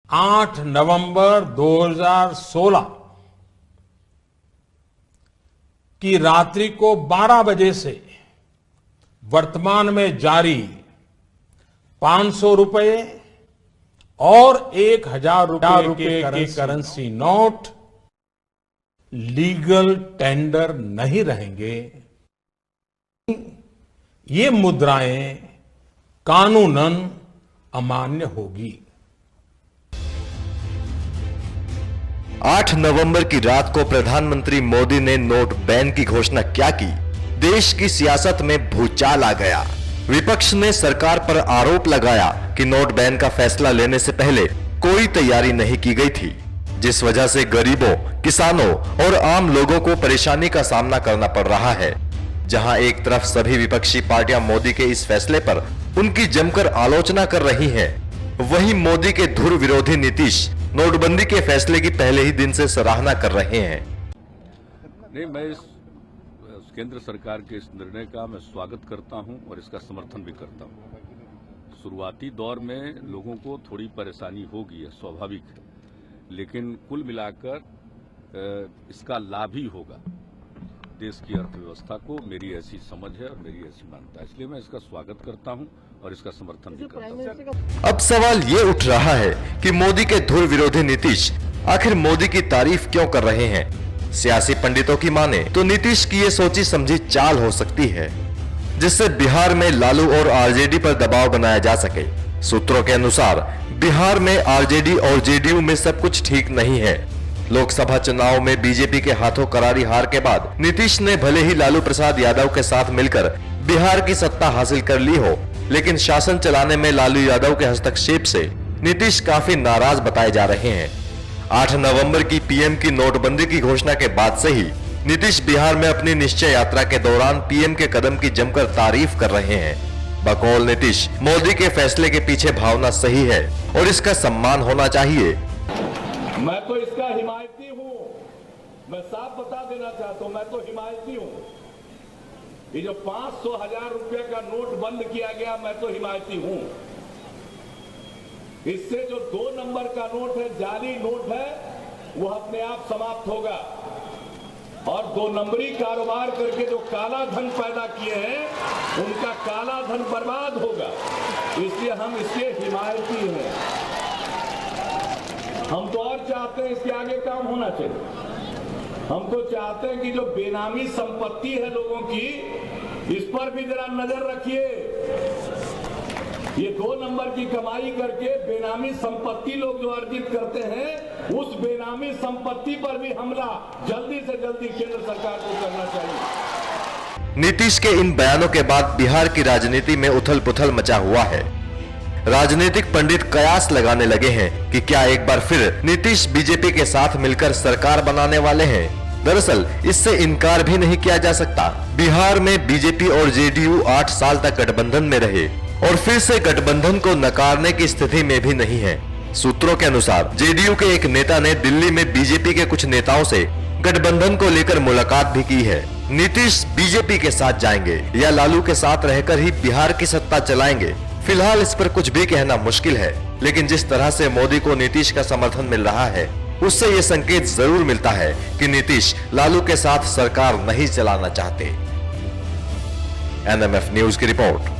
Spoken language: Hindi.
8 नवंबर 2016 की रात्रि को 12 बजे से वर्तमान में जारी 500 रुपए और 1000 रुपए के करेंसी नोट लीगल टेंडर नहीं रहेंगे। ये मुद्राएं कानूनन अमान्य होगी। 8 नवंबर की रात को प्रधानमंत्री मोदी ने नोट बैन की घोषणा क्या की? देश की सियासत में भूचाल आ गया। विपक्ष ने सरकार पर आरोप लगाया कि नोट बैन का फैसला लेने से पहले कोई तैयारी नहीं की गई थी, जिस वजह से गरीबों, किसानों और आम लोगों को परेशानी का सामना करना पड़ रहा है। जहां एक तरफ सभी विपक्षी पार्टियां मोदी के इस फैसले पर उनकी जमकर आलोचना कर रही हैं, वहीं मोदी के धुर विरोधी नीतीश नोटबंदी के फैसले की पहले ही दिन से सराहना कर रहे हैं। नहीं, मैं इस केंद्र सरकार के इस निर्णय का मैं स्वागत करता हूं और इसका समर्थन भी करता हूं। शुरुआती दौर में लोगों को थोड़ी परेशानी होगी, यह स्वाभाविक है, लेकिन कुल मिलाकर इसका लाभ ही होगा देश की अर्थव्यवस्था को। मेरी ऐसी समझ है और मेरी ऐसी मान्यता है, इसलिए मैं इसका स्वागत करता हूं और इसका समर्थन भी करता हूं। अब सवाल ये उठ रहा है कि मोदी के धुर विरोधी नीतीश आखिर मोदी की तारीफ क्यों कर रहे हैं? सियासी पंडितों की माने तो नीतीश की ये सोची समझी चाल हो सकती है, जिससे बिहार में लालू और आरजेडी पर दबाव बनाया जा सके। सूत्रों के अनुसार बिहार में आरजेडी और जेडीयू में सब कुछ ठीक नहीं है। लोकसभा चुनाव में बीजेपी के हाथों करारी हार के बाद नीतीश ने भले ही लालू प्रसाद यादव के साथ मिलकर बिहार की सत्ता हासिल कर ली हो, लेकिन शासन चलाने में लालू यादव के हस्तक्षेप से नीतीश काफी नाराज बताए जा रहे हैं। 8 नवंबर की पीएम की नोटबंदी की घोषणा के बाद से ही नीतीश बिहार में अपनी निश्चय यात्रा के दौरान पीएम के कदम की जमकर तारीफ कर रहे हैं। बकौल नीतीश, मोदी के फैसले के पीछे भावना सही है और इसका सम्मान होना चाहिए। मैं तो इसका हिमायती हूं, मैं साफ बता देना चाहता हूं, मैं तो हिमायती हूं। ये जो 500,000 रुपए का नोट बंद किया गया, मैं तो हिमायती हूं। इससे जो 2 नंबर का नोट है, जाली नोट है, वो अपने आप समाप्त होगा और 2 नंबरी कारोबार करके जो काला धन पैदा किए हैं, उनका काला धन बर्बाद होगा। इसलिए हम इसके हिमायती हैं। हम तो और चाहते हैं इसके आगे काम होना चाहिए। हम तो चाहते हैं कि जो बेनामी संपत्ति है लोगों की, इस पर भी जरा नजर रखिए। ये 2 नंबर की कमाई करके बेनामी संपत्ति लोग जो अर्जित करते हैं, उस बेनामी संपत्ति पर भी हमला जल्दी से जल्दी केंद्र सरकार को करना चाहिए। नीतीश के इन बयानों के बाद बिहार की राजनीति में उथल पुथल मचा हुआ है। राजनीतिक पंडित कयास लगाने लगे हैं कि क्या एक बार फिर नीतीश बीजेपी के साथ मिलकर सरकार बनाने वाले हैं। दरअसल इससे इनकार भी नहीं किया जा सकता। बिहार में बीजेपी और जेडीयू 8 साल तक गठबंधन में रहे और फिर से गठबंधन को नकारने की स्थिति में भी नहीं है। सूत्रों के अनुसार जेडीयू के एक नेता ने दिल्ली में बीजेपी के कुछ नेताओं से गठबंधन को लेकर मुलाकात भी की है। नीतीश बीजेपी के साथ जाएंगे या लालू के साथ रहकर ही बिहार की सत्ता चलाएंगे, फिलहाल इस पर कुछ भी कहना मुश्किल है। लेकिन जिस तरह से मोदी को नीतीश का समर्थन मिल रहा है, उससे ये संकेत जरूर मिलता है कि नीतीश लालू के साथ सरकार नहीं चलाना चाहते। एनएमएफ न्यूज की रिपोर्ट।